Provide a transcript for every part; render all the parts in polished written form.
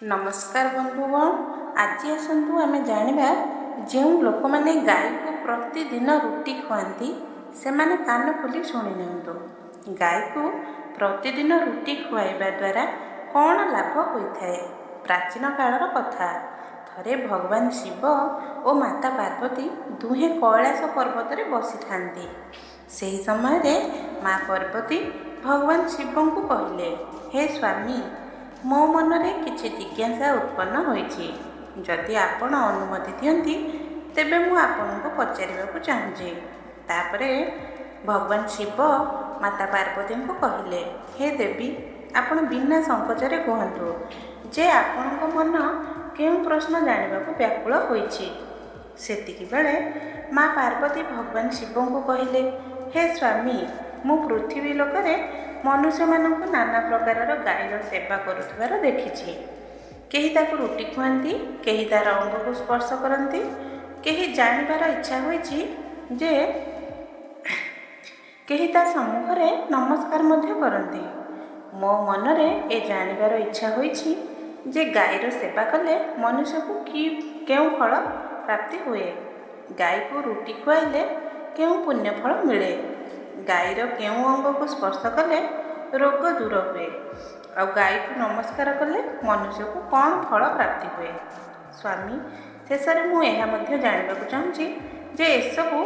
नमस्कार बंधुगण, आज आसतु आम जाना जो लोक मैंने गाय को प्रतिदिन रुटी खुआती से माने कान खोली शुणी नियंतु। गाय को प्रतिदिन रुटी खुआइबा द्वारा कौन लाभ होता है? प्राचीन कालर कथा। थरे भगवान शिव और माता पार्वती दुहे कैलाश पर्वत रे बसी थांती। से समय माँ पार्वती भगवान शिव को कहले, हे स्वामी, मो मनरे किछि जिज्ञासा उत्पन्न होइछि। जदि आपण अनुमति दियंती तेबे मु आपनको पचारिबाकु चाहूछि। तापरे भगवान शिव माता पार्वती को कहले, हे देवी, आपण बिना संकोचरे कहंतु जे आपणको मन केउ प्रश्न जानिबाकु व्याकुल होइछि। सेतिकी बेले माँ पार्वती भगवान शिव को कहले, हे स्वामी, मु पृथ्वी लोकरे मनुष्य मानक नाना प्रकार गायर सेवा करुथिबार देखिछि। केही ताकु रुटी खुआती, केही तार अंग को स्पर्श करती, केही जानिबार इच्छा होइछि जे केही ता सम्मुखरे नमस्कार मध्य करती। मो मनरे ए जानिबार इच्छा होइछि जे गायर सेवा कले मनुष्य को केउ फल प्राप्ति हुए। गाय को रुटी खुआइले केउ पुण्य फल मिले। गायर केउ अंग को स्पर्श कले रोग दूर हुए और गाय को नमस्कार कले मनुष्य को कौन फल प्राप्ति हुए। स्वामी, शेष में मुझे जानवा चाहूँगी जे एसबू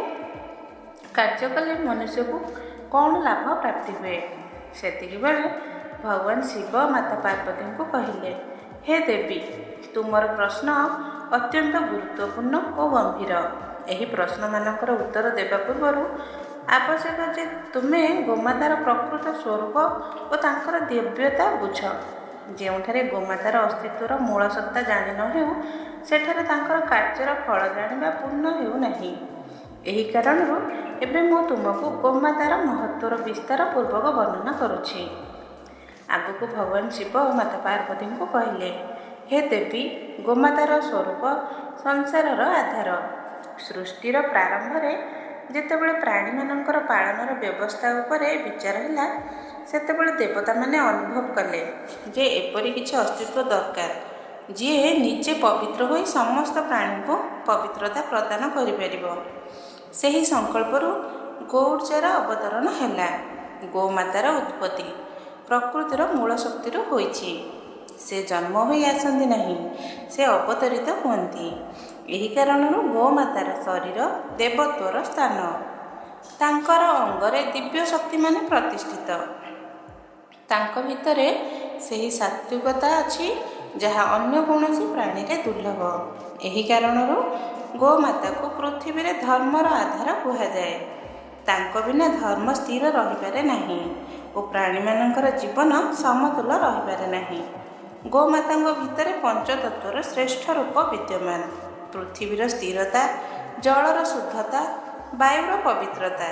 कार्य कले मनुष्य को कौन लाभ प्राप्ति हुए। सेतिकी बेले भगवान शिव माता पार्वती को कहले, हे देवी, तुमर प्रश्न अत्यंत गुरुत्वपूर्ण और गंभीर। यही प्रश्न मानकर उत्तर देवा पूर्व आवश्यक जे तुमे गोमातार प्रकृत स्वरूप और तांकर दिव्यता बुझ। जेउठारे गोमातार अस्तित्वर मूल सत्ता जानि न हेउ सेठारे तांकर कार्यर फल जानिबा पूर्ण हेउ नाही। एही कारणरू एबे मो तुमको गोमातार महत्वर विस्तार पूर्वक वर्णना करुछि। आगको भगवान शिव माता पार्वती को कहले, हे देवी, गोमातार स्वरूप संसारर आधार। सृष्टिर प्रारंभ में जेतेबेले प्राणी मानकर पालनर व्यवस्था उपरे विचार हैला, सेतेबेले देवता माने अनुभव कले जे एपरि किछि अस्तित्व दरकार जी निजे पवित्र होई समस्त प्राणी को पवित्रता प्रदान करि परिबो। सेही संकल्परू गौर्जार अवतरण हैला। गोमातार उत्पत्ति प्रकृतिर मूल शक्तिर होइछि। से जन्म होई आसंती नहीं, से अवतरित हुअंती। एही कारणरू गोमातार शरीर देवत्वर स्थान। तांकर अंगरे दिव्य शक्ति माने प्रतिष्ठित। तांक भितरे सेही सात्विकता अछि जहा अन्य कौनसी प्राणी रे दुर्लभ। एही कारणरू गोमाता को पृथ्वी रे धर्मर आधार कहा जाए। तांक बिना धर्म स्थिर रहि पारे नाही और प्राणी मानकर जीवन समतुल रहि पारे नाही। गोमाता भितर पंचतत्वर श्रेष्ठ रूप विद्यमान। पृथ्वीर स्थिरता, जलर शुद्धता, वायुर पवित्रता,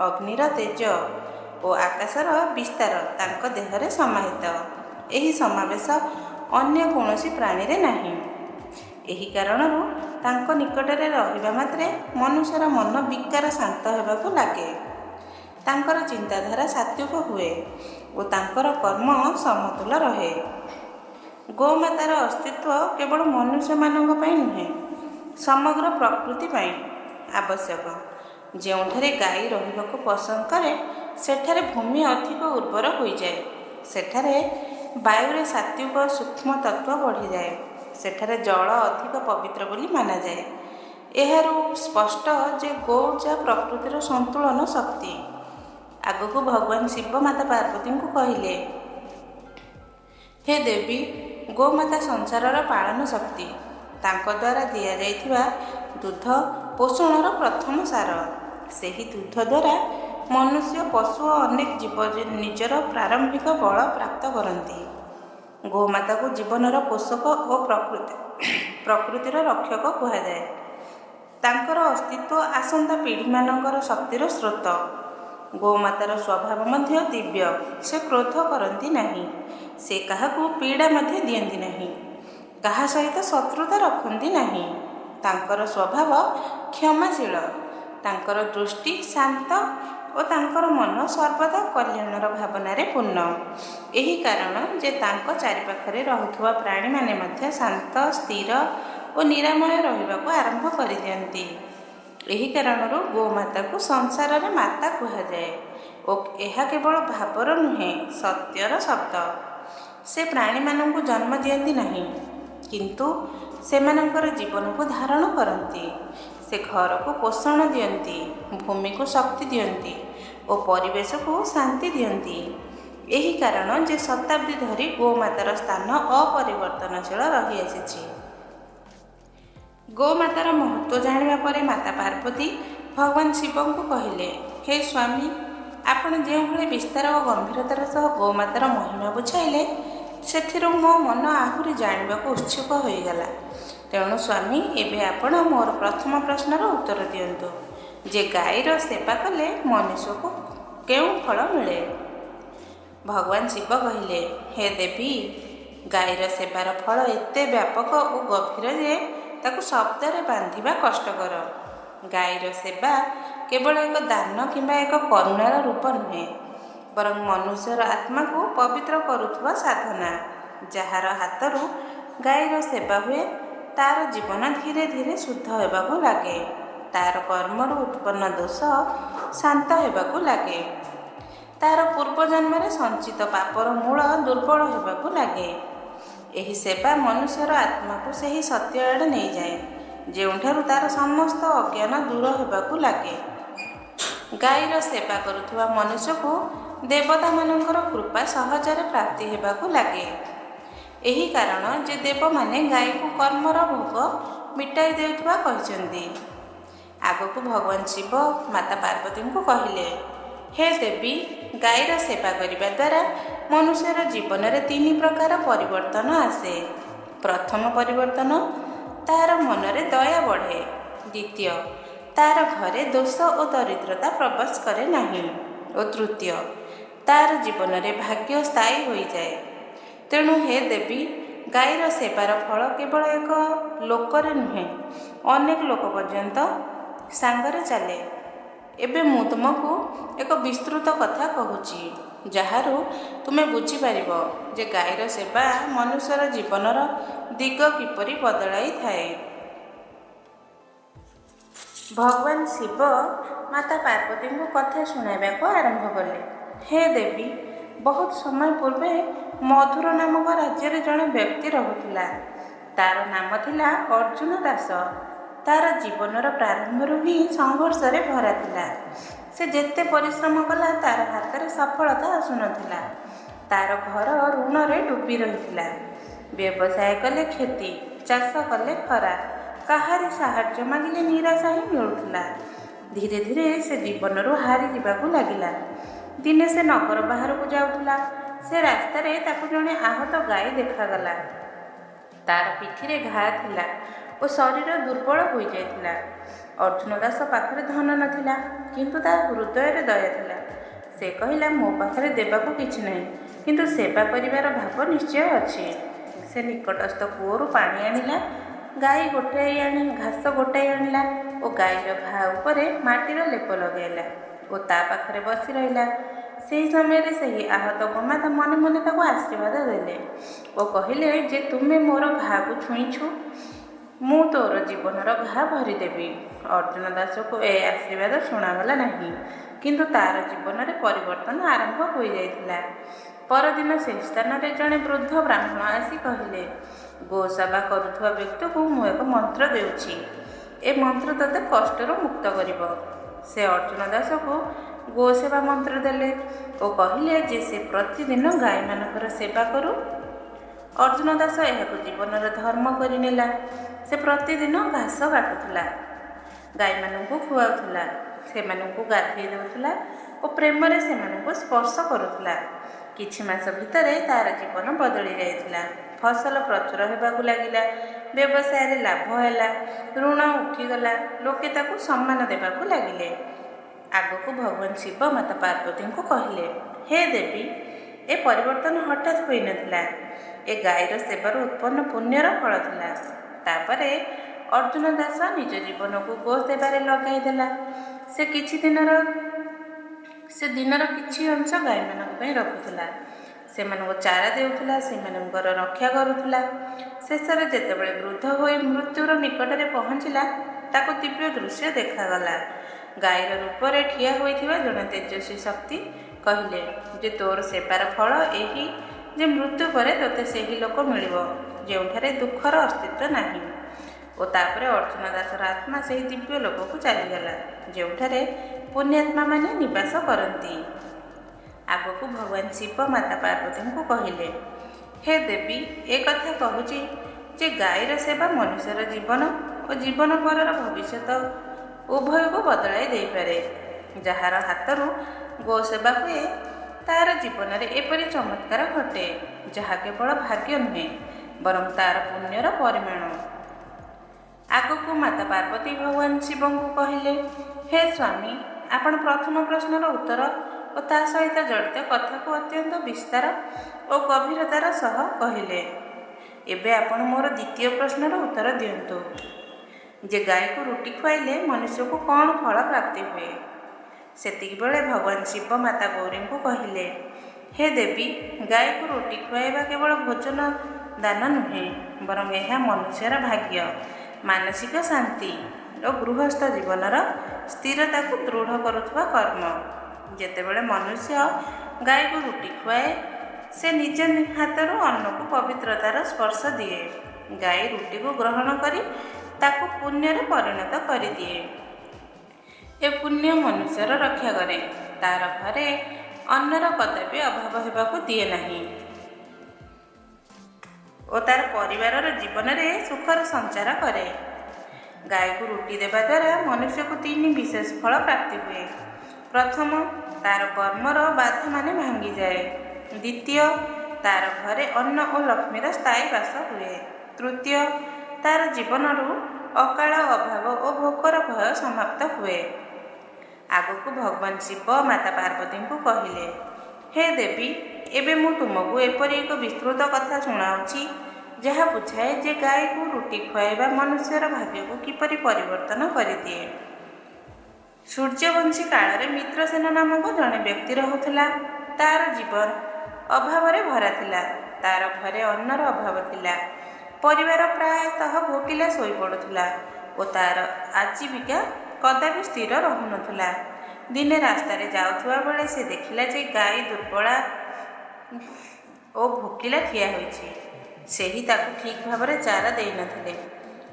अग्निर तेज और आकाशर विस्तार तांक देहरे समाहित। एही समावेश अन्य कौनसी प्राणी रे नाही। एही कारणरू तांक निकटरे रहिबा मात्रे मनुष्यर मन विकार शांत हेबाकू लागे। तांकर चिंताधारा सात्विक हुए और तांकर कर्म समतुल रहे। गोमातार अस्तित्व केवल मनुष्य मानक पई नुहे, समग्र प्रकृति पई आवश्यक। जेउठारे गाय रहिबाकू पसंद करे सेठारे भूमि अधिक उर्वर होई जाए। सेठारे वायुरे सात्विक सूक्ष्म तत्व बढ़ी जाए। सेठारे जल अधिक पवित्र बोली माना जाए। एहारू स्पष्ट जे गौर्जा प्रकृतिर संतुलन शक्ति। आगको भगवान शिव माता पार्वती को कहले, हे देवी, गोमाता संसारर पालन शक्ति। तांको द्वारा दिया जाइथिबा दूध पोषणर प्रथम सार। सेही दूध द्वारा मनुष्य, पशु और अनेक जीव निजर प्रारंभिक बल प्राप्त करती। गोमाता को जीवनर पोषक और प्रकृतिर रक्षक कहा जाए। तांकर अस्तित्व आसंता पीढ़ी मानकर शक्तिर स्रोत। गोमातार स्वभाव मध्य दिव्य। से क्रोध करती नहीं, से काहाकू पीड़ा मध्य दियंती नहीं, काहा सहित शत्रुता रखती नहीं। तांकर स्वभाव क्षमाशील। तांकर दृष्टि शांत ଓ ତାଙ୍କର ମନ ସର୍ବଦା କଲ୍ୟାଣର ଭାବନାରେ ପୂର୍ଣ୍ଣ। ଏହି କାରଣ ଯେ ତାଙ୍କ ଚାରିପାଖରେ ରହୁଥିବା ପ୍ରାଣୀମାନେ ମଧ୍ୟ ଶାନ୍ତ, ସ୍ଥିର ଓ ନିରାମୟ ରହିବାକୁ ଆରମ୍ଭ କରିଦିଅନ୍ତି। ଏହି କାରଣରୁ ଗୋମାତାକୁ ସଂସାରରେ ମାତା କୁହାଯାଏ ଓ ଏହା କେବଳ ଭାବର ନୁହେଁ, ସତ୍ୟର ଶବ୍ଦ। ସେ ପ୍ରାଣୀମାନଙ୍କୁ ଜନ୍ମ ଦିଅନ୍ତି ନାହିଁ, କିନ୍ତୁ ସେମାନଙ୍କର ଜୀବନକୁ ଧାରଣ କରନ୍ତି। ସେ ଘରକୁ ପୋଷଣ ଦିଅନ୍ତି, ଭୂମିକୁ ଶକ୍ତି ଦିଅନ୍ତି ଓ ପରିବେଶକୁ ଶାନ୍ତି ଦିଅନ୍ତି। ଏହି କାରଣ ଯେ ଶତାବ୍ଦୀ ଧରି ଗୋମାତାର ସ୍ଥାନ ଅପରିବର୍ତ୍ତନଶୀଳ ରହିଆସିଛି। ଗୋମାତାର ମହତ୍ତ୍ୱ ଜାଣିବା ପରେ ମାତା ପାର୍ବତୀ ଭଗବାନ ଶିବଙ୍କୁ କହିଲେ, ହେ ସ୍ୱାମୀ, ଆପଣ ଯେଉଁଭଳି ବିସ୍ତାର ଓ ଗମ୍ଭୀରତାର ସହ ଗୋମାତାର ମହିମା ବୁଝାଇଲେ, ସେଥିରୁ ମୋ ମନ ଆହୁରି ଜାଣିବାକୁ ଉତ୍ସୁକ ହୋଇଗଲା। ତେଣୁ ସ୍ୱାମୀ, ଏବେ ଆପଣ ମୋର ପ୍ରଥମ ପ୍ରଶ୍ନର ଉତ୍ତର ଦିଅନ୍ତୁ ଯେ ଗାଈର ସେବା କଲେ ମନୁଷ୍ୟକୁ କେଉଁ ଫଳ ମିଳେ? ଭଗବାନ ଶିବ କହିଲେ, ହେ ଦେବୀ, ଗାଈର ସେବାର ଫଳ ଏତେ ବ୍ୟାପକ ଓ ଗଭୀର ଯେ ତାକୁ ଶବ୍ଦରେ ବାନ୍ଧିବା କଷ୍ଟକର। ଗାଈର ସେବା କେବଳ ଏକ ଦାନ କିମ୍ବା ଏକ କରୁଣାର ରୂପ ନୁହେଁ, ବରଂ ମନୁଷ୍ୟର ଆତ୍ମାକୁ ପବିତ୍ର କରୁଥିବା ସାଧନା। ଯାହାର ହାତରୁ ଗାଈର ସେବା ହୁଏ, ତାର ଜୀବନ ଧୀରେ ଧୀରେ ଶୁଦ୍ଧ ହେବାକୁ ଲାଗେ, ତାର କର୍ମରୁ ଉତ୍ପନ୍ନ ଦୋଷ ଶାନ୍ତ ହେବାକୁ ଲାଗେ, ତାର ପୂର୍ବଜନ୍ମରେ ସଞ୍ଚିତ ପାପର ମୂଳ ଦୁର୍ବଳ ହେବାକୁ ଲାଗେ। ଏହି ସେବା ମନୁଷ୍ୟର ଆତ୍ମାକୁ ସେହି ସତ୍ୟ ଆଡ଼େ ନେଇଯାଏ, ଯେଉଁଠାରୁ ତାର ସମସ୍ତ ଅଜ୍ଞାନ ଦୂର ହେବାକୁ ଲାଗେ। ଗାଈର ସେବା କରୁଥିବା ମନୁଷ୍ୟକୁ ଦେବତାମାନଙ୍କର କୃପା ସହଜରେ ପ୍ରାପ୍ତି ହେବାକୁ ଲାଗେ। ଏହି କାରଣ ଯେ ଦେବମାନେ ଗାଈକୁ କର୍ମର ଭୋଗ ମିଟାଇ ଦେଉଥିବା କହିଛନ୍ତି। ଆଗକୁ ଭଗବାନ ଶିବ ମାତା ପାର୍ବତୀଙ୍କୁ କହିଲେ, ହେ ଦେବୀ, ଗାଈର ସେବା କରିବା ଦ୍ୱାରା ମନୁଷ୍ୟର ଜୀବନରେ 3 ପ୍ରକାର ପରିବର୍ତ୍ତନ ଆସେ। ପ୍ରଥମ ପରିବର୍ତ୍ତନ, ତାହାର ମନରେ ଦୟା ବଢ଼େ। ଦ୍ୱିତୀୟ, ତାହାର ଘରେ ଦୋଷ ଓ ଦରିଦ୍ରତା ପ୍ରବେଶ କରେ ନାହିଁ। ଓ ତୃତୀୟ, ତାହାର ଜୀବନରେ ଭାଗ୍ୟ ସ୍ଥାୟୀ ହୋଇଯାଏ। ତେଣୁ ହେ ଦେବୀ, ଗାଈର ସେବାର ଫଳ କେବଳ ଏକ ଲୋକରେ ନୁହେଁ, ଅନେକ ଲୋକ ପର୍ଯ୍ୟନ୍ତ ସାଙ୍ଗରେ ଚାଲେ। ଏବେ ମୁଁ ତୁମକୁ ଏକ ବିସ୍ତୃତ କଥା କହୁଛି, ଯାହାରୁ ତୁମେ ବୁଝିପାରିବ ଯେ ଗାଈର ସେବା ମନୁଷ୍ୟର ଜୀବନର ଦିଗ କିପରି ବଦଳାଇଥାଏ। ଭଗବାନ ଶିବ ମାତା ପାର୍ବତୀଙ୍କୁ କଥା ଶୁଣାଇବାକୁ ଆରମ୍ଭ କଲେ। ହେ ଦେବୀ, ବହୁତ ସମୟ ପୂର୍ବେ ମଧୁର ନାମକ ରାଜ୍ୟରେ ଜଣେ ବ୍ୟକ୍ତି ରହୁଥିଲା। ତାର ନାମ ଥିଲା ଅର୍ଜୁନ ଦାସ। ତାର ଜୀବନର ପ୍ରାରମ୍ଭରୁ ହିଁ ସଂଘର୍ଷରେ ଭରା ଥିଲା। ସେ ଯେତେ ପରିଶ୍ରମ କଲା, ତାର ହାତରେ ସଫଳତା ଆସୁନଥିଲା। ତାର ଘର ଋଣରେ ଡୁବି ରହିଥିଲା। ବ୍ୟବସାୟ କଲେ କ୍ଷତି, ଚାଷ କଲେ ଖରା, କାହାରି ସାହାଯ୍ୟ ମାଗିଲେ ନିରାଶା ହିଁ ମିଳୁଥିଲା। ଧୀରେ ଧୀରେ ସେ ଜୀବନରୁ ହାରିଯିବାକୁ ଲାଗିଲା। ଦିନେ ସେ ନଗର ବାହାରକୁ ଯାଉଥିଲା। ସେ ରାସ୍ତାରେ ତାକୁ ଜଣେ ଆହତ ଗାଈ ଦେଖାଗଲା। ତାର ପିଠିରେ ଘା ଥିଲା ଓ ଶରୀର ଦୁର୍ବଳ ହୋଇଯାଇଥିଲା। ଅର୍ଜୁନ ଦାସ ପାଖରେ ଧନ ନଥିଲା, କିନ୍ତୁ ତା ହୃଦୟରେ ଦୟା ଥିଲା। ସେ କହିଲା, ମୋ ପାଖରେ ଦେବାକୁ କିଛି ନାହିଁ, କିନ୍ତୁ ସେବା କରିବାର ଭାବ ନିଶ୍ଚୟ ଅଛି। ସେ ନିକଟସ୍ଥ କୂଅରୁ ପାଣି ଆଣିଲା, ଘାସ ଗୋଟାଇ ଆଣିଲା ଓ ଗାଈର ଘା ଉପରେ ମାଟିର ଲେପ ଲଗାଇଲା ଓ ତା ପାଖରେ ବସି ରହିଲା। ସେହି ସମୟରେ ସେହି ଆହତ ଗୋମାତା ମନେ ମନେ ତାକୁ ଆଶୀର୍ବାଦ ଦେଲେ ଓ କହିଲେ ଯେ ତୁମେ ମୋର ଘାକୁ ଛୁଇଁଛୁ, ମୁଁ ତୋର ଜୀବନର ଘା ଭରିଦେବି। ଅର୍ଜୁନ ଦାସକୁ ଏ ଆଶୀର୍ବାଦ ଶୁଣାଗଲା ନାହିଁ, କିନ୍ତୁ ତାର ଜୀବନରେ ପରିବର୍ତ୍ତନ ଆରମ୍ଭ ହୋଇଯାଇଥିଲା। ପରଦିନ ସେହି ସ୍ଥାନରେ ଜଣେ ବୃଦ୍ଧ ବ୍ରାହ୍ମଣ ଆସି କହିଲେ, ଗୋସେବା କରୁଥିବା ବ୍ୟକ୍ତିକୁ ମୁଁ ଏକ ମନ୍ତ୍ର ଦେଉଛି। ଏ ମନ୍ତ୍ର ତୋତେ କଷ୍ଟରୁ ମୁକ୍ତ କରିବ। ସେ ଅର୍ଜୁନ ଦାସକୁ ଗୋସେବା ମନ୍ତ୍ର ଦେଲେ ଓ କହିଲେ ଯେ ସେ ପ୍ରତିଦିନ ଗାଈମାନଙ୍କର ସେବା କରୁ। ଅର୍ଜୁନ ଦାସ ଏହାକୁ ଜୀବନର ଧର୍ମ କରିନେଲା। ସେ ପ୍ରତିଦିନ ଘାସ କାଟୁଥିଲା, ଗାଈମାନଙ୍କୁ ଖୁଆଉଥିଲା, ସେମାନଙ୍କୁ ଗାଧୋଇ ଦେଉଥିଲା ଓ ପ୍ରେମରେ ସେମାନଙ୍କୁ ସ୍ପର୍ଶ କରୁଥିଲା। କିଛି ମାସ ଭିତରେ ତାର ଜୀବନ ବଦଳି ଯାଇଥିଲା। ଫସଲ ପ୍ରଚୁର ହେବାକୁ ଲାଗିଲା, ବ୍ୟବସାୟରେ ଲାଭ ହେଲା, ଋଣ ଉଠିଗଲା, ଲୋକେ ତାକୁ ସମ୍ମାନ ଦେବାକୁ ଲାଗିଲେ। ଆଗକୁ ଭଗବାନ ଶିବ ମାତା ପାର୍ବତୀଙ୍କୁ କହିଲେ, ହେ ଦେବୀ, ଏ ପରିବର୍ତ୍ତନ ହଠାତ୍ ହୋଇନଥିଲା। ଏ ଗାଈର ସେବାରୁ ଉତ୍ପନ୍ନ ପୁଣ୍ୟର ଫଳ ଥିଲା। ତାପରେ ଅର୍ଜୁନ ଦାସ ନିଜ ଜୀବନକୁ ଗୋ ସେବାରେ ଲଗାଇଦେଲା। ସେ କିଛି ଦିନର ସେ ଦିନର କିଛି ଅଂଶ ଗାଈମାନଙ୍କ ପାଇଁ ରଖୁଥିଲା। ସେମାନଙ୍କୁ ଚାରା ଦେଉଥିଲା, ସେମାନଙ୍କର ରକ୍ଷା କରୁଥିଲା। ଶେଷରେ ଯେତେବେଳେ ବୃଦ୍ଧ ହୋଇ ମୃତ୍ୟୁର ନିକଟରେ ପହଞ୍ଚିଲା, ତାକୁ ଦିବ୍ୟ ଦୃଶ୍ୟ ଦେଖାଗଲା। ଗାଈର ରୂପରେ ଠିଆ ହୋଇଥିବା ଜଣେ ତେଜସ୍ୱୀ ଶକ୍ତି କହିଲେ ଯେ ତୋର ସେବାର ଫଳ ଏହି ଯେ ମୃତ୍ୟୁ ପରେ ତୋତେ ସେହି ଲୋକ ମିଳିବ ଯେଉଁଠାରେ ଦୁଃଖର ଅସ୍ତିତ୍ୱ ନାହିଁ। ଓ ତାପରେ ଅର୍ଜୁନ ଦାସର ଆତ୍ମା ସେହି ଦିବ୍ୟ ଲୋକକୁ ଚାଲିଗଲା ଯେଉଁଠାରେ ପୁଣ୍ୟାତ୍ମାମାନେ ନିବାସ କରନ୍ତି। ଆଗକୁ ଭଗବାନ ଶିବ ମାତା ପାର୍ବତୀଙ୍କୁ କହିଲେ, ହେ ଦେବୀ, ଏ କଥା କହୁଛି ଯେ ଗାଈର ସେବା ମନୁଷ୍ୟର ଜୀବନ ଓ ଜୀବନ ପରର ଭବିଷ୍ୟତ ଉଭୟକୁ ବଦଳାଇ ଦେଇପାରେ। ଯାହାର ହାତରୁ ଗୋ ସେବା ହୁଏ ତାର ଜୀବନରେ ଏପରି ଚମତ୍କାର ଘଟେ ଯାହା କେବଳ ଭାଗ୍ୟ ନୁହେଁ ବରଂ ତାର ପୁଣ୍ୟର ପରିମାଣ। ଆଗକୁ ମାତା ପାର୍ବତୀ ଭଗବାନ ଶିବଙ୍କୁ କହିଲେ, ହେ ସ୍ୱାମୀ, ଆପଣ ପ୍ରଥମ ପ୍ରଶ୍ନର ଉତ୍ତର ଓ ତା ସହିତ ଜଡ଼ିତ କଥାକୁ ଅତ୍ୟନ୍ତ ବିସ୍ତାର ଓ ଗଭୀରତାର ସହ କହିଲେ। ଏବେ ଆପଣ ମୋର ଦ୍ୱିତୀୟ ପ୍ରଶ୍ନର ଉତ୍ତର ଦିଅନ୍ତୁ ଯେ ଗାଈକୁ ରୁଟି ଖୁଆଇଲେ ମନୁଷ୍ୟକୁ କ'ଣ ଫଳ ପ୍ରାପ୍ତି ହୁଏ। ସେତିକିବେଳେ ଭଗବାନ ଶିବ ମାତା ଗୌରୀଙ୍କୁ କହିଲେ, ହେ ଦେବୀ, ଗାଈକୁ ରୁଟି ଖୁଆଇବା କେବଳ ଭୋଜନ ଦାନ ନୁହେଁ ବରଂ ଏହା ମନୁଷ୍ୟର ଭାଗ୍ୟ, ମାନସିକ ଶାନ୍ତି ଓ ଗୃହସ୍ଥ ଜୀବନର ସ୍ଥିରତାକୁ ଦୃଢ଼ କରୁଥିବା କର୍ମ। ଯେତେବେଳେ ମନୁଷ୍ୟ ଗାଈକୁ ରୁଟି ଖୁଆଏ ସେ ନିଜ ହାତରୁ ଅନ୍ନକୁ ପବିତ୍ରତାର ସ୍ପର୍ଶ ଦିଏ। ଗାଈ ରୁଟିକୁ ଗ୍ରହଣ କରି ତାକୁ ପୁଣ୍ୟରେ ପରିଣତ କରିଦିଏ। ଏ ପୁଣ୍ୟ ମନୁଷ୍ୟର ରକ୍ଷା କରେ, ତାର ଘରେ ଅନ୍ନର କଦାପି ଅଭାବ ହେବାକୁ ଦିଏ ନାହିଁ ଓ ତାର ପରିବାରର ଜୀବନରେ ସୁଖର ସଞ୍ଚାର କରେ। ଗାଈକୁ ରୁଟି ଦେବା ଦ୍ୱାରା ମନୁଷ୍ୟକୁ 3 ବିଶେଷ ଫଳ ପ୍ରାପ୍ତି ହୁଏ। ପ୍ରଥମ, ତାର କର୍ମର ବାଧାମାନେ ଭାଙ୍ଗିଯାଏ। ଦ୍ୱିତୀୟ, ତାର ଘରେ ଅନ୍ନ ଓ ଲକ୍ଷ୍ମୀର ସ୍ଥାୟୀ ବାସ ହୁଏ। ତୃତୀୟ, ତାର ଜୀବନରୁ ଅକାଳ ଅଭାବ ଓ ଭୋକର ଭୟ ସମାପ୍ତ ହୁଏ। ଆଗକୁ ଭଗବାନ ଶିବ ମାତା ପାର୍ବତୀଙ୍କୁ କହିଲେ, ହେ ଦେବୀ, ଏବେ ମୁଁ ତୁମକୁ ଏପରି ଏକ ବିସ୍ତୃତ କଥା ଶୁଣାଉଛି ଯାହା ବୁଝାଏ ଯେ ଗାଈକୁ ରୁଟି ଖୁଆଇବା ମନୁଷ୍ୟର ଭାଗ୍ୟକୁ କିପରି ପରିବର୍ତ୍ତନ କରିଦିଏ। ସୂର୍ଯ୍ୟବଂଶୀ କାଳରେ ମିତ୍ରସେନ ନାମକ ଜଣେ ବ୍ୟକ୍ତି ରହୁଥିଲା। ତାର ଜୀବନ ଅଭାବରେ ଭରା ଥିଲା। ତାର ଘରେ ଅନ୍ନର ଅଭାବ ଥିଲା। ପରିବାର ପ୍ରାୟତଃ ଭୋକିଲା ଶୋଇପଡ଼ୁଥିଲା ଓ ତାର ଆଜୀବିକା କଦାପି ସ୍ଥିର ରହୁନଥିଲା। ଦିନେ ରାସ୍ତାରେ ଯାଉଥିବା ବେଳେ ସେ ଦେଖିଲା ଯେ ଗାଈ ଦୁର୍ବଳା ଓ ଭୋକିଲା ଠିଆ ହୋଇଛି। ସେହି ତାକୁ ଠିକ୍ ଭାବରେ ଚାରା ଦେଇନଥିଲେ।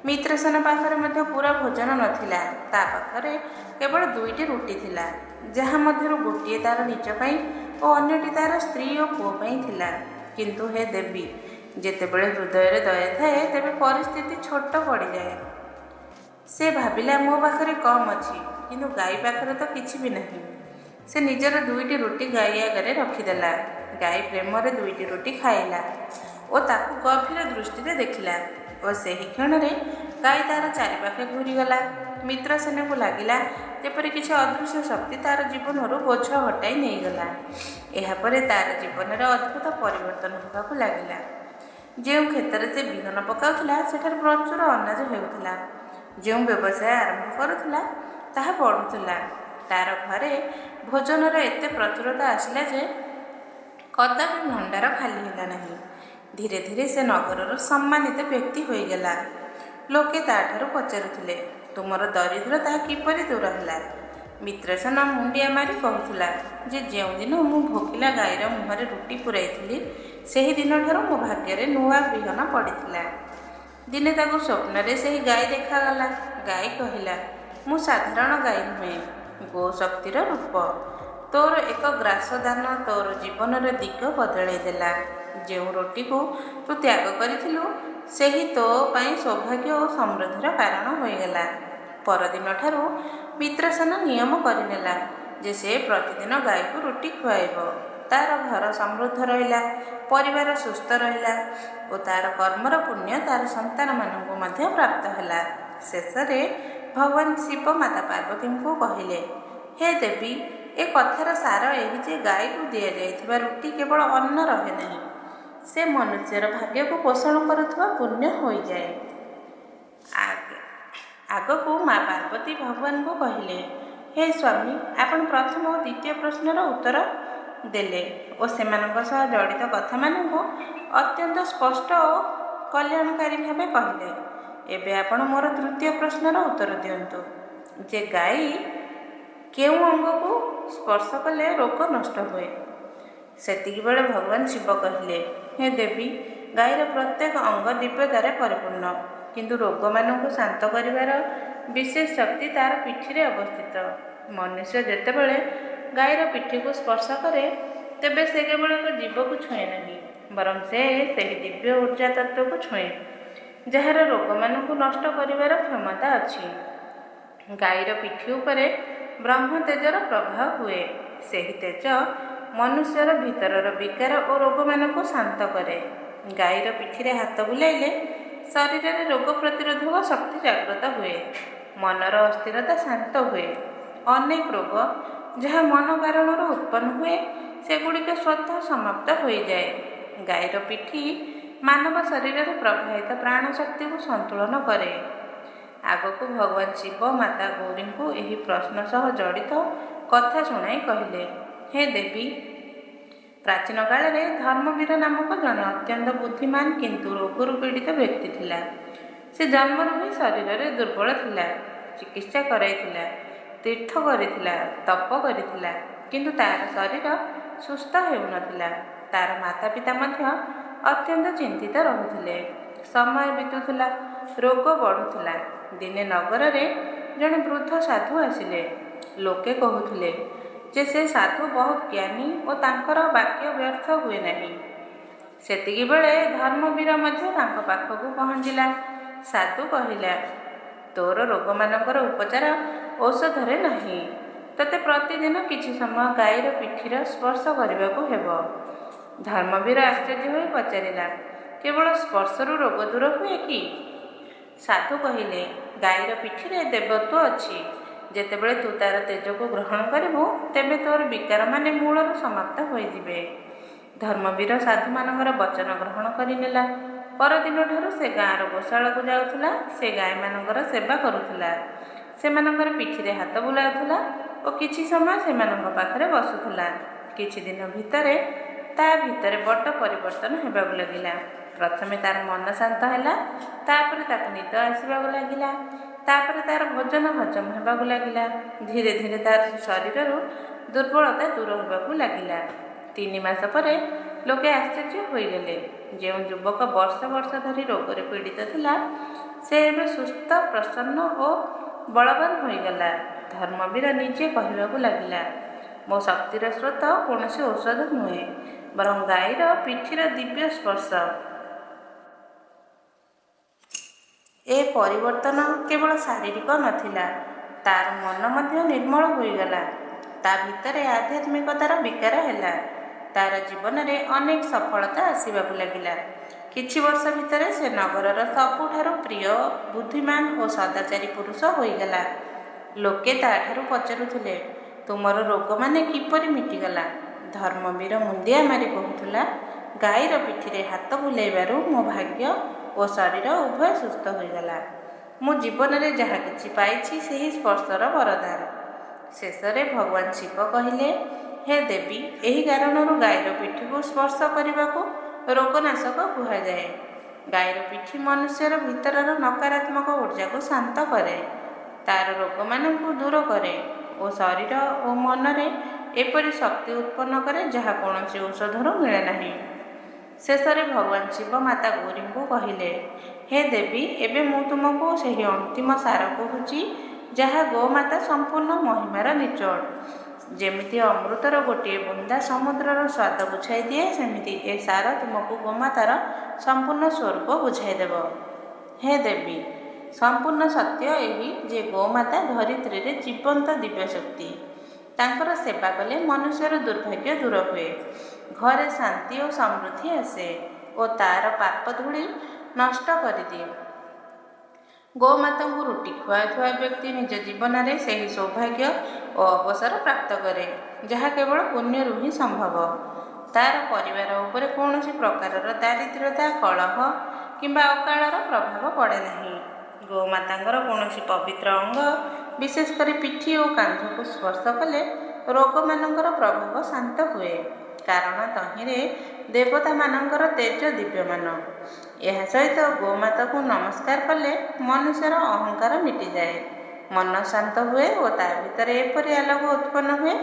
ମିତ୍ରସେନ ପାଖରେ ମଧ୍ୟ ପୁରା ଭୋଜନ ନଥିଲା। ତା ପାଖରେ କେବଳ 2ଟି ରୁଟି ଥିଲା, ଯାହା ମଧ୍ୟରୁ ଗୋଟିଏ ତାର ନିଜ ପାଇଁ ଓ ଅନ୍ୟଟି ତାର ସ୍ତ୍ରୀ ଓ ପୁଅ ପାଇଁ ଥିଲା। କିନ୍ତୁ ହେ ଦେବୀ, ଯେତେବେଳେ ହୃଦୟରେ ଦୟା ଥାଏ ତେବେ ପରିସ୍ଥିତି ଛୋଟ ପଡ଼ିଯାଏ। ସେ ଭାବିଲା, ମୋ ପାଖରେ କମ୍ ଅଛି କିନ୍ତୁ ଗାଈ ପାଖରେ ତ କିଛି ବି ନାହିଁ। ସେ ନିଜର 2ଟି ରୁଟି ଗାଈ ଆଗରେ ରଖିଦେଲା। ଗାଈ ପ୍ରେମରେ 2ଟି ରୁଟି ଖାଇଲା ଓ ତାକୁ ଗଭୀର ଦୃଷ୍ଟିରେ ଦେଖିଲା ଓ ସେହି କ୍ଷଣରେ ଗାଈ ତାର ଚାରିପାଖେ ଘୂରିଗଲା। ମିତ୍ରସେନକୁ ଲାଗିଲା ଯେପରି କିଛି ଅଦୃଶ୍ୟ ଶକ୍ତି ତାର ଜୀବନରୁ ବୋଝ ହଟାଇ ନେଇଗଲା। ଏହାପରେ ତାର ଜୀବନରେ ଅଦ୍ଭୁତ ପରିବର୍ତ୍ତନ ହେବାକୁ ଲାଗିଲା। ଯେଉଁ କ୍ଷେତ୍ରରେ ସେ ବିହନ ପକାଉଥିଲା ସେଠାରେ ପ୍ରଚୁର ଅନାଜ ହେଉଥିଲା। ଯେଉଁ ବ୍ୟବସାୟ ଆରମ୍ଭ କରୁଥିଲା ତାହା ବଢ଼ୁଥିଲା। ତାର ଘରେ ଭୋଜନର ଏତେ ପ୍ରଚୁରତା ଆସିଲା ଯେ କଦାପି ଭଣ୍ଡାର ଖାଲି ହେଲା ନାହିଁ। ଧୀରେ ଧୀରେ ସେ ନଗରର ସମ୍ମାନିତ ବ୍ୟକ୍ତି ହୋଇଗଲା। ଲୋକେ ତାଠାରୁ ପଚାରୁଥିଲେ, ତୁମର ଦରିଦ୍ରତା କିପରି ଦୂର ହେଲା? ମିତ୍ରସେନ ମୁଣ୍ଡିଆ ମାରି କହୁଥିଲା ଯେ ଯେଉଁଦିନ ମୁଁ ଭୋକିଲା ଗାଈର ମୁହଁରେ ରୁଟି ପୁରାଇଥିଲି ସେହି ଦିନଠାରୁ ମୋ ଭାଗ୍ୟରେ ନୂଆ ବିହନ ପଡ଼ିଥିଲା। ଦିନେ ତାକୁ ସ୍ୱପ୍ନରେ ସେହି ଗାଈ ଦେଖାଗଲା। ଗାଈ କହିଲା, ମୁଁ ସାଧାରଣ ଗାଈ ନୁହେଁ, ଗୋ ଶକ୍ତିର ରୂପ। ତୋର ଏକ ଗ୍ରାସ ଦାନ ତୋର ଜୀବନର ଦିଗ ବଦଳାଇ ଦେଲା। ଯେଉଁ ରୁଟିକୁ ତୁ ତ୍ୟାଗ କରିଥିଲୁ ସେହି ତୋ ପାଇଁ ସୌଭାଗ୍ୟ ଓ ସମୃଦ୍ଧିର କାରଣ ହୋଇଗଲା। ପରଦିନଠାରୁ ମିତ୍ରସେନ ନିୟମ କରିନେଲା ଯେ ସେ ପ୍ରତିଦିନ ଗାଈକୁ ରୁଟି ଖୁଆଇବ। ତାର ଘର ସମୃଦ୍ଧ ରହିଲା, ପରିବାର ସୁସ୍ଥ ରହିଲା ଓ ତାର କର୍ମର ପୁଣ୍ୟ ତାର ସନ୍ତାନମାନଙ୍କୁ ମଧ୍ୟ ପ୍ରାପ୍ତ ହେଲା। ଶେଷରେ ଭଗବାନ ଶିବ ମାତା ପାର୍ବତୀଙ୍କୁ କହିଲେ, ହେ ଦେବୀ, ଏ କଥାର ସାର ଏହି ଯେ ଗାଈକୁ ଦିଆଯାଇଥିବା ରୁଟି କେବଳ ଅନ୍ନ ରହେ ନାହିଁ, ସେ ମନୁଷ୍ୟର ଭାଗ୍ୟକୁ ପୋଷଣ କରୁଥିବା ପୁଣ୍ୟ ହୋଇଯାଏ। ଆଗକୁ ମା ପାର୍ବତୀ ଭଗବାନଙ୍କୁ କହିଲେ, ହେ ସ୍ୱାମୀ, ଆପଣ ପ୍ରଥମ ଓ ଦ୍ୱିତୀୟ ପ୍ରଶ୍ନର ଉତ୍ତର ଦେଲେ ଓ ସେମାନଙ୍କ ସହ ଜଡ଼ିତ କଥାମାନଙ୍କୁ ଅତ୍ୟନ୍ତ ସ୍ପଷ୍ଟ ଓ କଲ୍ୟାଣକାରୀ ଭାବେ କହିଲେ। ଏବେ ଆପଣ ମୋର ତୃତୀୟ ପ୍ରଶ୍ନର ଉତ୍ତର ଦିଅନ୍ତୁ ଯେ ଗାଈ କେଉଁ ଅଙ୍ଗକୁ ସ୍ପର୍ଶ କଲେ ରୋଗ ନଷ୍ଟ ହୁଏ? ସେତିକିବେଳେ ଭଗବାନ ଶିବ କହିଲେ, ହେ ଦେବୀ, ଗାଈର ପ୍ରତ୍ୟେକ ଅଙ୍ଗ ଦିବ୍ୟତାରେ ପରିପୂର୍ଣ୍ଣ, କିନ୍ତୁ ରୋଗମାନଙ୍କୁ ଶାନ୍ତ କରିବାର ବିଶେଷ ଶକ୍ତି ତା'ର ପିଠିରେ ଅବସ୍ଥିତ। ମନୁଷ୍ୟ ଯେତେବେଳେ ଗାଈର ପିଠିକୁ ସ୍ପର୍ଶ କରେ, ତେବେ ସେ କେବଳ ଏକ ଜୀବକୁ ଛୁଏଁ ନାହିଁ, ବରଂ ସେ ସେହି ଦିବ୍ୟ ଊର୍ଜା ତତ୍ତ୍ୱକୁ ଛୁଏଁ, ଯାହାର ରୋଗମାନଙ୍କୁ ନଷ୍ଟ କରିବାର କ୍ଷମତା ଅଛି। ଗାଈର ପିଠି ଉପରେ ବ୍ରହ୍ମ ତେଜର ପ୍ରବାହ ହୁଏ। ସେହି ତେଜ ମନୁଷ୍ୟର ଭିତରର ବିକାର ଓ ରୋଗମାନଙ୍କୁ ଶାନ୍ତ କରେ। ଗାଈର ପିଠିରେ ହାତ ବୁଲାଇଲେ ଶରୀରରେ ରୋଗ ପ୍ରତିରୋଧକ ଶକ୍ତି ଜାଗ୍ରତ ହୁଏ, ମନର ଅସ୍ଥିରତା ଶାନ୍ତ ହୁଏ। ଅନେକ ରୋଗ ଯାହା ମନ କାରଣରୁ ଉତ୍ପନ୍ନ ହୁଏ, ସେଗୁଡ଼ିକ ସ୍ୱତଃ ସମାପ୍ତ ହୋଇଯାଏ। ଗାଈର ପିଠି ମାନବ ଶରୀରରେ ପ୍ରବାହିତ ପ୍ରାଣ ଶକ୍ତିକୁ ସନ୍ତୁଳନ କରେ। ଆଗକୁ ଭଗବାନ ଶିବ ମାତା ଗୌରୀଙ୍କୁ ଏହି ପ୍ରଶ୍ନ ସହ ଜଡ଼ିତ କଥା ଶୁଣାଇ କହିଲେ, ହେ ଦେବୀ, ପ୍ରାଚୀନ କାଳରେ ଧର୍ମବୀର ନାମକ ଜଣେ ଅତ୍ୟନ୍ତ ବୁଦ୍ଧିମାନ କିନ୍ତୁ ରୋଗରୁ ପୀଡ଼ିତ ବ୍ୟକ୍ତି ଥିଲା। ସେ ଜନ୍ମରୁ ହିଁ ଶରୀରରେ ଦୁର୍ବଳ ଥିଲା। ଚିକିତ୍ସା କରାଇଥିଲା, ତୀର୍ଥ କରିଥିଲା, ତପ କରିଥିଲା, କିନ୍ତୁ ତା'ର ଶରୀର ସୁସ୍ଥ ହେଉନଥିଲା। ତା'ର ମାତା ପିତା ମଧ୍ୟ ଅତ୍ୟନ୍ତ ଚିନ୍ତିତ ରହୁଥିଲେ। ସମୟ ବିତୁଥିଲା, ରୋଗ ବଢ଼ୁଥିଲା। ଦିନେ ନଗରରେ ଜଣେ ବୃଦ୍ଧ ସାଧୁ ଆସିଲେ। ଲୋକେ କହୁଥିଲେ ଯେ ସେ ସାଧୁ ବହୁତ ଜ୍ଞାନୀ ଓ ତାଙ୍କର ବାକ୍ୟ ବ୍ୟର୍ଥ ହୁଏ ନାହିଁ। ସେତିକିବେଳେ ଧର୍ମବୀର ମଧ୍ୟ ତାଙ୍କ ପାଖକୁ ପହଞ୍ଚିଲା। ସାଧୁ କହିଲା, ତୋର ରୋଗମାନଙ୍କର ଉପଚାର ଔଷଧରେ ନାହିଁ। ତୋତେ ପ୍ରତିଦିନ କିଛି ସମୟ ଗାଈର ପିଠିର ସ୍ପର୍ଶ କରିବାକୁ ହେବ। ଧର୍ମବୀର ଆଶ୍ଚର୍ଯ୍ୟ ହୋଇ ପଚାରିଲା, କେବଳ ସ୍ପର୍ଶରୁ ରୋଗ ଦୂର ହୁଏ କି? ସାଧୁ କହିଲେ, ଗାଈର ପିଠିରେ ଦେବତ୍ୱ ଅଛି। ଯେତେବେଳେ ତୁ ତା'ର ତେଜକୁ ଗ୍ରହଣ କରିବୁ, ତେବେ ତୋର ବିକାରମାନେ ମୂଳରୁ ସମାପ୍ତ ହୋଇଯିବେ। ଧର୍ମବୀର ସାଧୁମାନଙ୍କର ବଚନ ଗ୍ରହଣ କରିନେଲା। ପରଦିନଠାରୁ ସେ ଗାଁର ଗୋଶାଳାକୁ ଯାଉଥିଲା। ସେ ଗାଈମାନଙ୍କର ସେବା କରୁଥିଲା, ସେମାନଙ୍କର ପିଠିରେ ହାତ ବୁଲାଉଥିଲା ଓ କିଛି ସମୟ ସେମାନଙ୍କ ପାଖରେ ବସୁଥିଲା। କିଛି ଦିନ ଭିତରେ ତା ଭିତରେ ବଡ଼ ପରିବର୍ତ୍ତନ ହେବାକୁ ଲାଗିଲା। ପ୍ରଥମେ ତା'ର ମନ ଶାନ୍ତ ହେଲା, ତାପରେ ତାକୁ ନିଦ ଆସିବାକୁ ଲାଗିଲା, ତାପରେ ତା'ର ଭୋଜନ ହଜମ ହେବାକୁ ଲାଗିଲା। ଧୀରେ ଧୀରେ ତା'ର ଶରୀରରୁ ଦୁର୍ବଳତା ଦୂର ହେବାକୁ ଲାଗିଲା। 3 ମାସ ପରେ ଲୋକେ ଆଶ୍ଚର୍ଯ୍ୟ ହୋଇଗଲେ। ଯେଉଁ ଯୁବକ ବର୍ଷ ବର୍ଷ ଧରି ରୋଗରେ ପୀଡ଼ିତ ଥିଲା, ସେ ଏବେ ସୁସ୍ଥ, ପ୍ରସନ୍ନ ଓ ବଳବାନ ହୋଇଗଲା। ଧର୍ମବୀର ନିଜେ କହିବାକୁ ଲାଗିଲା, ମୋ ଶକ୍ତିର ସ୍ରୋତ କୌଣସି ଔଷଧ ନୁହେଁ, ବରଂ ଗାଈର ପିଠିର ଦିବ୍ୟ ସ୍ପର୍ଶ। ଏ ପରିବର୍ତ୍ତନ କେବଳ ଶାରୀରିକ ନଥିଲା, ତା'ର ମନ ମଧ୍ୟ ନିର୍ମଳ ହୋଇଗଲା। ତା ଭିତରେ ଆଧ୍ୟାତ୍ମିକତାର ବିକାର ହେଲା। ତା'ର ଜୀବନରେ ଅନେକ ସଫଳତା ଆସିବାକୁ ଲାଗିଲା। କିଛି ବର୍ଷ ଭିତରେ ସେ ନଗରର ସବୁଠାରୁ ପ୍ରିୟ, ବୁଦ୍ଧିମାନ ଓ ସଦାଚାରୀ ପୁରୁଷ ହୋଇଗଲା। ଲୋକେ ତା'ଠାରୁ ପଚାରୁଥିଲେ, ତୁମର ରୋଗମାନେ କିପରି ମିଟିଗଲା? ଧର୍ମବୀର ମୁଣ୍ଡିଆ ମାରି କହୁଥିଲା, ଗାଈର ପିଠିରେ ହାତ ବୁଲାଇବାରୁ ମୋ ଭାଗ୍ୟ ଓ ଶରୀର ଉଭୟ ସୁସ୍ଥ ହୋଇଗଲା। ମୁଁ ଜୀବନରେ ଯାହା କିଛି ପାଇଛି, ସେହି ସ୍ପର୍ଶର ବରଦାନ। ଶେଷରେ ଭଗବାନ ଶିବ କହିଲେ, ହେ ଦେବୀ, ଏହି କାରଣରୁ ଗାଈର ପିଠିକୁ ସ୍ପର୍ଶ କରିବାକୁ ରୋଗନାଶକ କୁହାଯାଏ। ଗାଈର ପିଠି ମନୁଷ୍ୟର ଭିତରର ନକାରାତ୍ମକ ଊର୍ଜାକୁ ଶାନ୍ତ କରେ, ତା'ର ରୋଗମାନଙ୍କୁ ଦୂର କରେ ଓ ଶରୀର ଓ ମନରେ ଏପରି ଶକ୍ତି ଉତ୍ପନ୍ନ କରେ ଯାହା କୌଣସି ଔଷଧରୁ ମିଳେ ନାହିଁ। ଶେଷରେ ଭଗବାନ ଶିବ ମାତା ଗୌରୀଙ୍କୁ କହିଲେ, ହେ ଦେବୀ, ଏବେ ମୁଁ ତୁମକୁ ସେହି ଅନ୍ତିମ ସାର କହୁଛି, ଯାହା ଗୋମାତା ସମ୍ପୂର୍ଣ୍ଣ ମହିମାର ନିଚୋଡ଼। ଯେମିତି ଅମୃତର ଗୋଟିଏ ବୁନ୍ଦା ସମୁଦ୍ରର ସ୍ୱାଦ ବୁଝାଇ ଦିଏ, ସେମିତି ଏ ସାର ତୁମକୁ ଗୋମାତାର ସମ୍ପୂର୍ଣ୍ଣ ସ୍ୱରୂପ ବୁଝାଇଦେବ। ହେ ଦେବୀ, ସମ୍ପୂର୍ଣ୍ଣ ସତ୍ୟ ଏହି ଯେ ଗୋମାତା ଧରିତ୍ରୀରେ ଜୀବନ୍ତ ଦିବ୍ୟଶକ୍ତି। ତାଙ୍କର ସେବା କଲେ ମନୁଷ୍ୟର ଦୁର୍ଭାଗ୍ୟ ଦୂର ହୁଏ, ଘରେ ଶାନ୍ତି ଓ ସମୃଦ୍ଧି ଆସେ ଓ ତା'ର ପାପ ଧୂଳି ନଷ୍ଟ କରିଦିଏ। ଗୋମାତାଙ୍କୁ ରୁଟି ଖୁଆଉଥିବା ବ୍ୟକ୍ତି ନିଜ ଜୀବନରେ ସେହି ସୌଭାଗ୍ୟ ଓ ଅବସର ପ୍ରାପ୍ତ କରେ, ଯାହା କେବଳ ପୁଣ୍ୟରୁ ହିଁ ସମ୍ଭବ। ତା'ର ପରିବାର ଉପରେ କୌଣସି ପ୍ରକାରର ଦାରିଦ୍ର୍ୟତା, କଳହ କିମ୍ବା ଅକାଳର ପ୍ରଭାବ ପଡ଼େ ନାହିଁ। ଗୋମାତାଙ୍କର କୌଣସି ପବିତ୍ର ଅଙ୍ଗ ବିଶେଷ କରି ପିଠି ଓ କାନ୍ଧକୁ ସ୍ପର୍ଶ କଲେ ରୋଗମାନଙ୍କର ପ୍ରଭାବ ଶାନ୍ତ ହୁଏ, କାରଣ ତହିଁରେ ଦେବତାମାନଙ୍କର ତେଜ ଦିବ୍ୟମାନ। ଏହା ସହିତ ଗୋମାତାକୁ ନମସ୍କାର କଲେ ମନୁଷ୍ୟର ଅହଙ୍କାର ମିଟିଯାଏ, ମନ ଶାନ୍ତ ହୁଏ ଓ ତା ଭିତରେ ଏପରି ଆଲୋକ ଉତ୍ପନ୍ନ ହୁଏ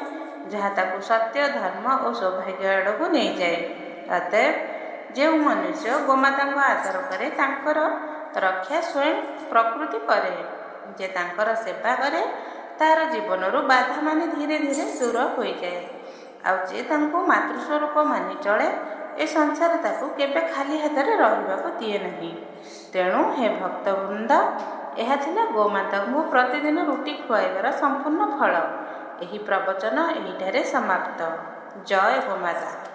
ଯାହା ତାକୁ ସତ୍ୟ, ଧର୍ମ ଓ ସୌଭାଗ୍ୟ ଆଡ଼କୁ ନେଇଯାଏ। ଅତଏବ ଯେଉଁ ମନୁଷ୍ୟ ଗୋମାତାଙ୍କ ଆଦର କରେ ତାଙ୍କର ରକ୍ଷା ସ୍ୱୟଂ ପ୍ରକୃତି କରେ। ଯେ ତାଙ୍କର ସେବା କରେ ତାର ଜୀବନରୁ ବାଧାମାନେ ଧୀରେ ଧୀରେ ଦୂର ହୋଇଯାଏ। ଆଉ ଯେ ତାଙ୍କୁ ମାତୃସ୍ୱରୂପ ମାନି ଚଳେ ଏ ସଂସାର ତାକୁ କେବେ ଖାଲି ହାତରେ ରହିବାକୁ ଦିଏ ନାହିଁ। ତେଣୁ ହେ ଭକ୍ତବୃନ୍ଦ, ଏହା ଥିଲା ଗୋମାତାଙ୍କୁ ପ୍ରତିଦିନ ରୁଟି ଖୁଆଇବାର ସମ୍ପୂର୍ଣ୍ଣ ଫଳ। ଏହି ପ୍ରବଚନ ଏହିଠାରେ ସମାପ୍ତ। ଜୟ ଗୋମାତା।